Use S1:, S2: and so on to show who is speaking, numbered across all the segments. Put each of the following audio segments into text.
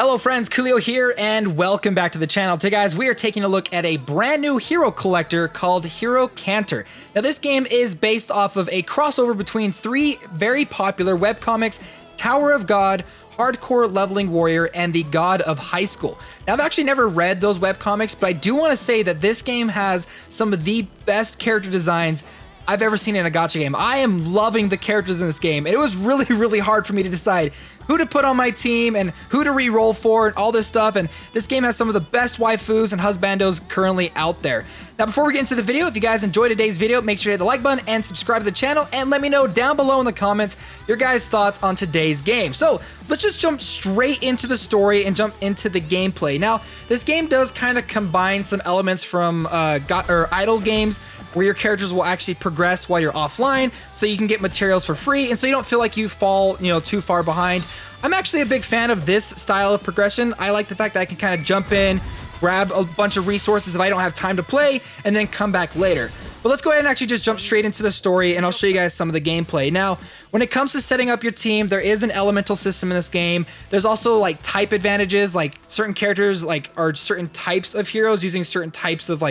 S1: Hello friends, Koolio here, and welcome back to the channel. Today guys, we are taking a look at a brand new hero collector called Hero CANTARE. Now this game is based off of a crossover between three very popular webcomics, Tower of God, Hardcore Leveling Warrior, and the God of High School. Now I've actually never read those webcomics, but I do want to say that this game has some of the best character designs I've ever seen in a gacha game. I am loving the characters in this game, and it was really hard for me to decide who to put on my team and who to re-roll for and all this stuff, and this game has some of the best waifus and husbandos currently out there. Now before we get into the video, if you guys enjoyed today's video, make sure to hit the like button and subscribe to the channel, and let me know down below in the comments your guys' thoughts on today's game. So let's just jump straight into the story and jump into the gameplay. Now this game does kind of combine some elements from idle games, where your characters will actually progress while you're offline, so you can get materials for free, and so you don't feel like you fall, too far behind. I'm actually a big fan of this style of progression. I like the fact that I can kind of jump in, grab a bunch of resources if I don't have time to play, and then come back later. But let's go ahead and actually just jump straight into the story, and I'll show you guys some of the gameplay. Now, when it comes to setting up your team, there is an elemental system in this game. There's also like type advantages, like certain characters are certain types of heroes using certain types of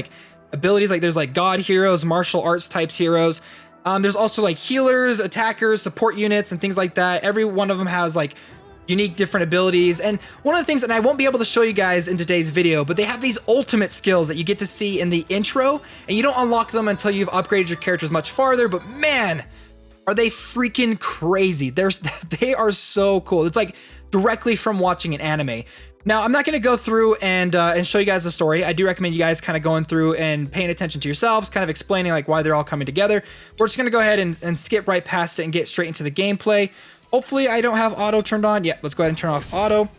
S1: abilities. Like there's god heroes, martial arts types heroes. There's also healers, attackers, support units, and things like that. Every one of them has unique different abilities. And one of the things, and I won't be able to show you guys in today's video, but they have these ultimate skills that you get to see in the intro, and you don't unlock them until you've upgraded your characters much farther. But man, are they freaking crazy. They are so cool. It's directly from watching an anime. Now, I'm not going to go through and show you guys the story. I do recommend you guys kind of going through and paying attention to yourselves, kind of explaining why they're all coming together. We're just going to go ahead and skip right past it and get straight into the gameplay. Hopefully, I don't have auto turned on. Yeah, let's go ahead and turn off auto.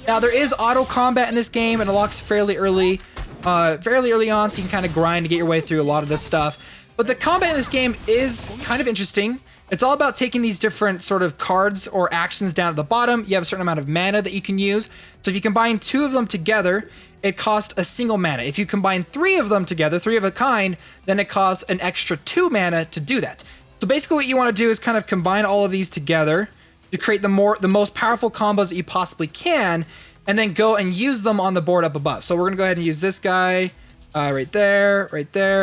S1: Now, there is auto combat in this game, and it locks fairly early on, so you can kind of grind to get your way through a lot of this stuff. But the combat in this game is kind of interesting. It's all about taking these different sort of cards or actions down at the bottom. You have a certain amount of mana that you can use. So if you combine two of them together, it costs a single mana. If you combine three of them together, three of a kind, then it costs an extra 2 mana to do that. So basically what you want to do is kind of combine all of these together to create the most powerful combos that you possibly can, and then go and use them on the board up above. So we're going to go ahead and use this guy. Right there,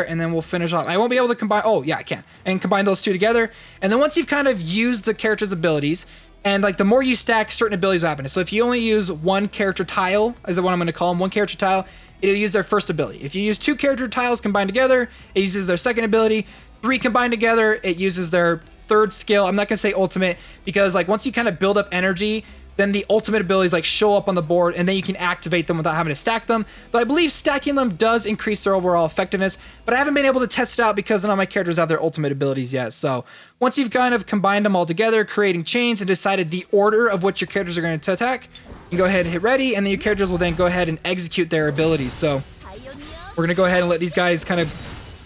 S1: and then we'll finish off. I won't be able to combine, oh yeah, I can, and combine those two together. And then once you've kind of used the character's abilities, and the more you stack, certain abilities will happen. So if you only use one character tile, is what I'm going to call them, one character tile, it'll use their first ability. If you use 2 character tiles combined together, it uses their second ability. 3 combined together, it uses their third skill. I'm not going to say ultimate, because once you kind of build up energy, then the ultimate abilities show up on the board, and then you can activate them without having to stack them. But I believe stacking them does increase their overall effectiveness, but I haven't been able to test it out because none of my characters have their ultimate abilities yet. So once you've kind of combined them all together, creating chains, and decided the order of which your characters are going to attack, you can go ahead and hit ready, and then your characters will then go ahead and execute their abilities. So we're going to go ahead and let these guys kind of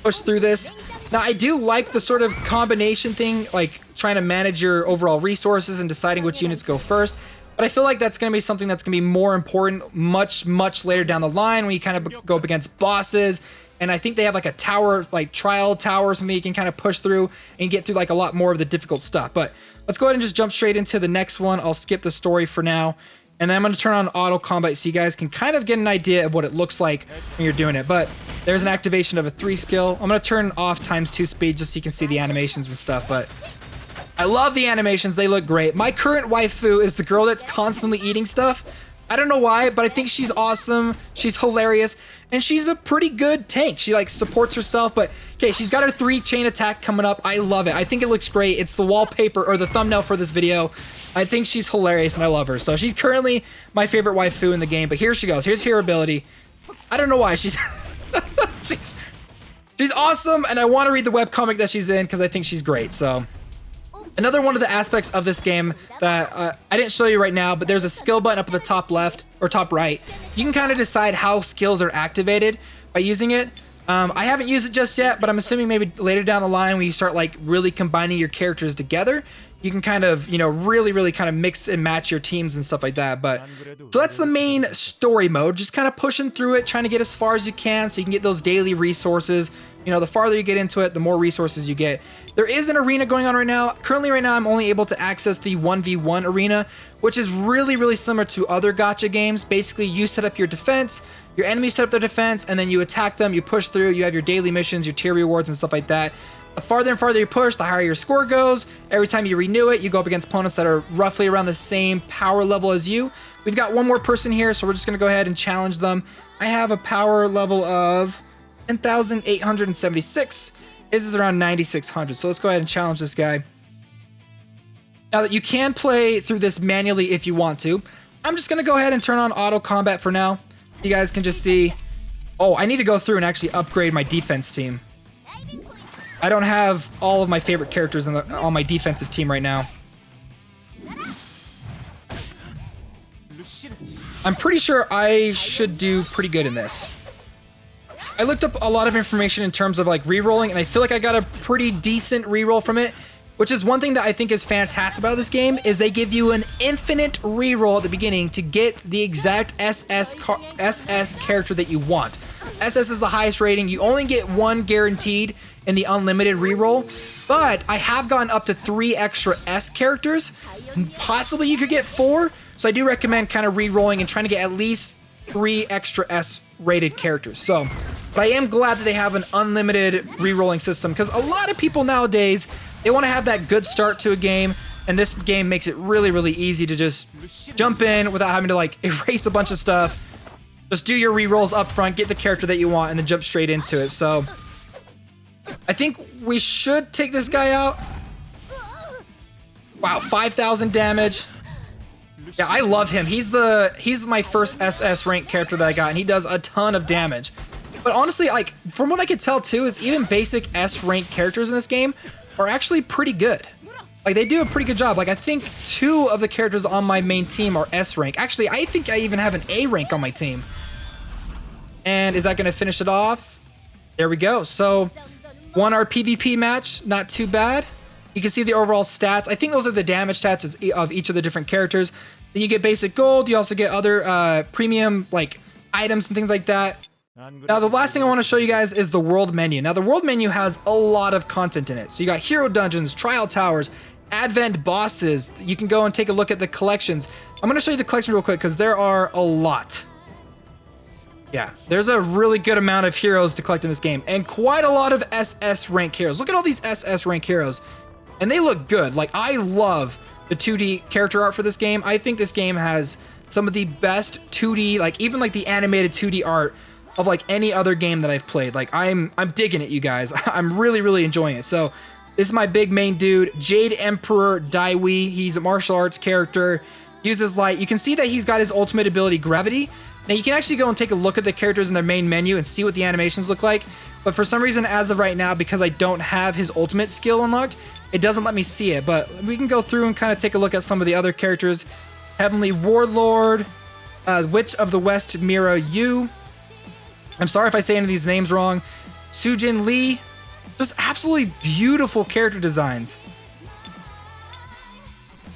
S1: push through this. Now, I do like the sort of combination thing, trying to manage your overall resources and deciding which units go first. But I feel like that's going to be something that's going to be more important much later down the line, when you kind of go up against bosses. And I think they have a tower, trial tower or something you can kind of push through and get through a lot more of the difficult stuff. But let's go ahead and just jump straight into the next one. I'll skip the story for now. And then I'm going to turn on auto combat so you guys can kind of get an idea of what it looks like when you're doing it. But there's an activation of a 3 skill. I'm going to turn off ×2 speed just so you can see the animations and stuff. But I love the animations. They look great. My current waifu is the girl that's constantly eating stuff. I don't know why, but I think she's awesome. She's hilarious, and she's a pretty good tank. She supports herself, but okay, she's got her 3 chain attack coming up. I love it. I think it looks great. It's the wallpaper or the thumbnail for this video. I think she's hilarious, and I love her. So she's currently my favorite waifu in the game, but here she goes. Here's her ability. I don't know why. She's she's awesome, and I want to read the webcomic that she's in because I think she's great. So another one of the aspects of this game that I didn't show you right now, but there's a skill button up at the top left or top right. You can kind of decide how skills are activated by using it. I haven't used it just yet, but I'm assuming maybe later down the line when you start really combining your characters together, you can kind of, really kind of mix and match your teams and stuff like that. But so that's the main story mode, just kind of pushing through it, trying to get as far as you can so you can get those daily resources. The farther you get into it, the more resources you get. There is an arena going on right now. Currently right now, I'm only able to access the 1v1 arena, which is really similar to other gacha games. Basically, you set up your defense, your enemies set up their defense, and then you attack them, you push through, you have your daily missions, your tier rewards, and stuff like that. The farther and farther you push, the higher your score goes. Every time you renew it, you go up against opponents that are roughly around the same power level as you. We've got one more person here, so we're just going to go ahead and challenge them. I have a power level of 10,876. His is around 9,600, so let's go ahead and challenge this guy. Now that you can play through this manually if you want to, I'm just going to go ahead and turn on auto combat for now. You guys can just see. Oh, I need to go through and actually upgrade my defense team. I don't have all of my favorite characters on my defensive team right now. I'm pretty sure I should do pretty good in this. I looked up a lot of information in terms of like re-rolling, and I feel like I got a pretty decent re-roll from it, which is one thing that I think is fantastic about this game, is they give you an infinite re-roll at the beginning to get the exact SS character that you want. SS is the highest rating. You only get one guaranteed in the unlimited re-roll, but I have gotten up to 3 extra S characters. Possibly you could get 4, so I do recommend kind of re-rolling and trying to get at least 3 extra S rated characters. So, but I am glad that they have an unlimited re-rolling system, because a lot of people nowadays, they want to have that good start to a game, and this game makes it really easy to just jump in without having to like erase a bunch of stuff. Just do your re-rolls up front, get the character that you want, and then jump straight into it. So I think we should take this guy out. Wow, 5,000 damage. Yeah, I love him. He's my first SS rank character that I got, and he does a ton of damage. But honestly, like, from what I could tell too, is even basic S rank characters in this game are actually pretty good. Like, they do a pretty good job. Like, I think 2 of the characters on my main team are S rank. Actually, I think I even have an A rank on my team. And is that going to finish it off? There we go. So, won our PvP match. Not too bad. You can see the overall stats. I think those are the damage stats of each of the different characters. Then you get basic gold. You also get other premium like items and things like that. Now, the last thing I want to show you guys is the world menu. Now, the world menu has a lot of content in it. So you got hero dungeons, trial towers, advent bosses. You can go and take a look at the collections. I'm going to show you the collection real quick because there are a lot. Yeah, there's a really good amount of heroes to collect in this game, and quite a lot of SS rank heroes. Look at all these SS rank heroes, and they look good. Like, I love the 2D character art for this game. I think this game has some of the best 2D, like even like the animated 2D art of like any other game that I've played. Like, I'm digging it, you guys. I'm really enjoying it. So this is my big main dude, Jade Emperor Daiwi. He's a martial arts character, uses light. You can see that he's got his ultimate ability, Gravity. Now, you can actually go and take a look at the characters in their main menu and see what the animations look like, but for some reason, as of right now, because I don't have his ultimate skill unlocked, it doesn't let me see it, but we can go through and kind of take a look at some of the other characters. Heavenly Warlord, Witch of the West Mira Yu. I'm sorry if I say any of these names wrong. Sujin Lee. Just absolutely beautiful character designs.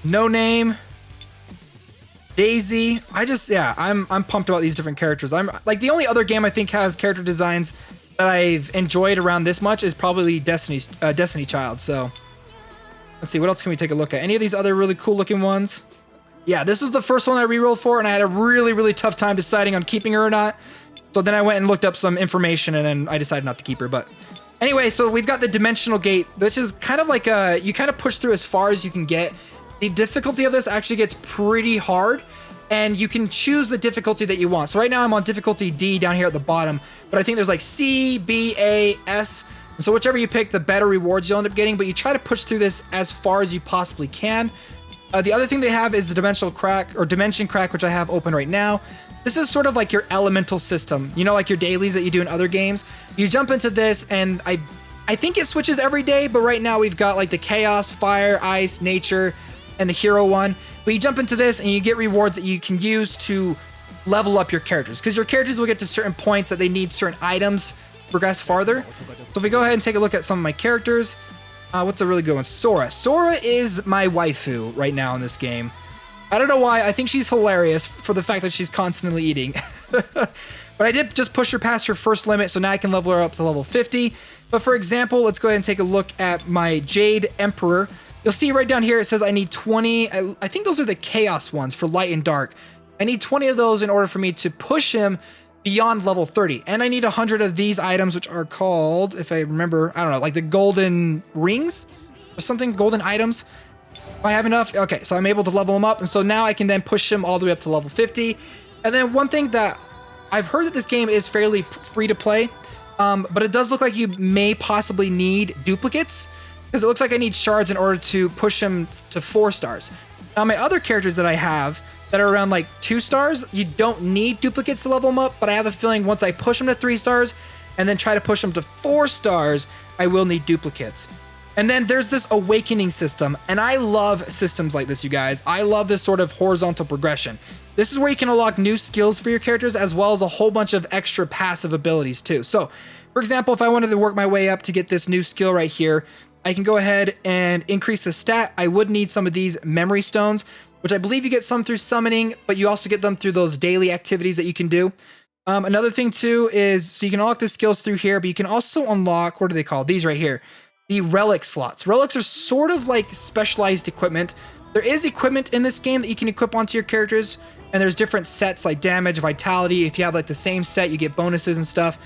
S1: No Name. Daisy. I'm pumped about these different characters. I'm like, the only other game I think has character designs that I've enjoyed around this much is probably Destiny Child. So let's see, what else can we take a look at? Any of these other really cool looking ones? Yeah, this is the first one I rerolled for, and I had a really tough time deciding on keeping her or not. So then I went and looked up some information, and then I decided not to keep her. But anyway, so we've got the dimensional gate, which is kind of like you kind of push through as far as you can get. The difficulty of this actually gets pretty hard, and you can choose the difficulty that you want. So right now I'm on difficulty D down here at the bottom, but I think there's like C, B, A, S. So whichever you pick, the better rewards you'll end up getting, but you try to push through this as far as you possibly can. The other thing they have is the dimension crack, which I have open right now. This is sort of like your elemental system, you know, like your dailies that you do in other games. You jump into this, and I think it switches every day, but right now we've got like the chaos, fire, ice, nature, and the hero one. But you jump into this and you get rewards that you can use to level up your characters, because your characters will get to certain points that they need certain items to progress farther. So if we go ahead and take a look at some of my characters, What's a really good one? Sora. Sora is my waifu right now in this game. I don't know why. I think she's hilarious for the fact that she's constantly eating. But I did just push her past her first limit, so now I can level her up to level 50. But for example, let's go ahead and take a look at my Jade Emperor. You'll see right down here, it says I need 20. I think those are the Chaos ones for light and dark. I need 20 of those in order for me to push him beyond level 30. And I need 100 of these items, which are called, if I remember, I don't know, like the golden rings or something, golden items. If I have enough, okay, so I'm able to level him up. And so now I can then push him all the way up to level 50. And then one thing that I've heard that this game is fairly free to play, but it does look like you may possibly need duplicates, because it looks like I need shards in order to push him to 4 stars. Now my other characters that I have that are around like 2 stars, you don't need duplicates to level them up, but I have a feeling once I push them to 3 stars and then try to push them to 4 stars, I will need duplicates. And then there's this awakening system, and I love systems like this, you guys. I love this sort of horizontal progression. This is where you can unlock new skills for your characters, as well as a whole bunch of extra passive abilities too. So, for example, if I wanted to work my way up to get this new skill right here, I can go ahead and increase the stat. I would need some of these memory stones, which I believe you get some through summoning, but you also get them through those daily activities that you can do. Another thing too is, so you can unlock the skills through here, but you can also unlock, what are they called? These right here. The relic slots. Relics are sort of like specialized equipment. There is equipment in this game that you can equip onto your characters, and there's different sets like damage, vitality. If you have like the same set, you get bonuses and stuff.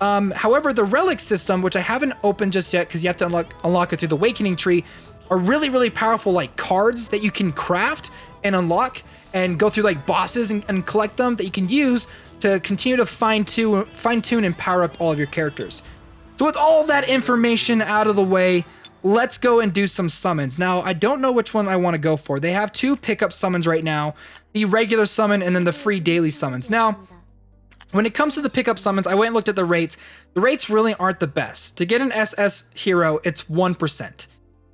S1: However, the relic system, which I haven't opened just yet because you have to unlock it through the awakening tree, are really, really powerful like cards that you can craft and unlock and go through like bosses and collect them that you can use to continue to fine-tune and power up all of your characters. So with all of that information out of the way, let's go and do some summons. Now, I don't know which one I want to go for. They have 2 pickup summons right now, the regular summon and then the free daily summons. Now, when it comes to the pickup summons, I went and looked at the rates. The rates really aren't the best. To get an SS hero, it's 1%.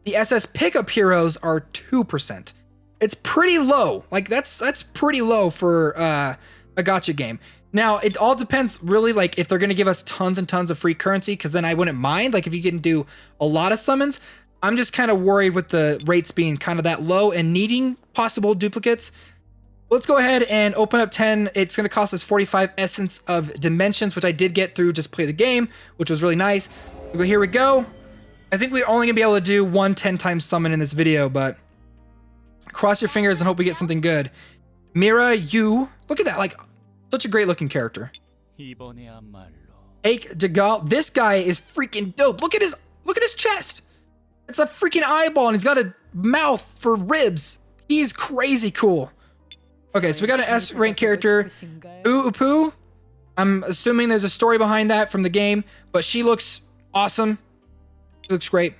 S1: The SS pickup heroes are 2%. It's pretty low. Like that's pretty low for a gacha game. Now, it all depends really, like if they're going to give us tons and tons of free currency, because then I wouldn't mind. Like if you can do a lot of summons, I'm just kind of worried with the rates being kind of that low and needing possible duplicates. Let's go ahead and open up 10. It's going to cost us 45 Essence of Dimensions, which I did get through just play the game, which was really nice. Here we go. I think we're only going to be able to do 1 10-time summon in this video, but cross your fingers and hope we get something good. Mira Yu. Look at that. Like, such a great looking character. Ake Degal. This guy is freaking dope. Look at his chest. It's a freaking eyeball and he's got a mouth for ribs. He's crazy cool. Okay, so we got an S rank character. Upu. I'm assuming there's a story behind that from the game, but she looks awesome. She looks great.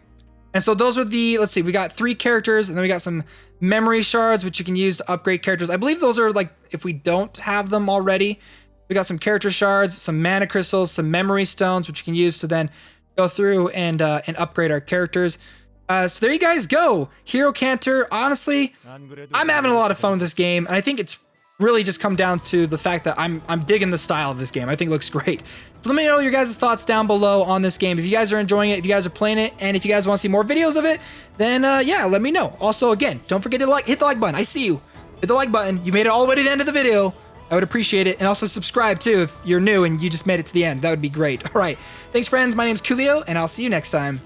S1: And so those are the, let's see, we got 3 characters, and then we got some memory shards, which you can use to upgrade characters. I believe those are like, if we don't have them already, we got some character shards, some mana crystals, some memory stones, which you can use to then go through and upgrade our characters. So there you guys go. Hero CANTARE. Honestly, I'm having a lot of fun with this game, and I think it's really just come down to the fact that I'm digging the style of this game. I think it looks great. So let me know your guys' thoughts down below on this game. If you guys are enjoying it, if you guys are playing it, and if you guys want to see more videos of it, then yeah, let me know. Also, again, don't forget to hit the like button. I see you. Hit the like button. You made it all the way to the end of the video. I would appreciate it. And also subscribe too if you're new and you just made it to the end. That would be great. All right. Thanks, friends. My name's Koolio, and I'll see you next time.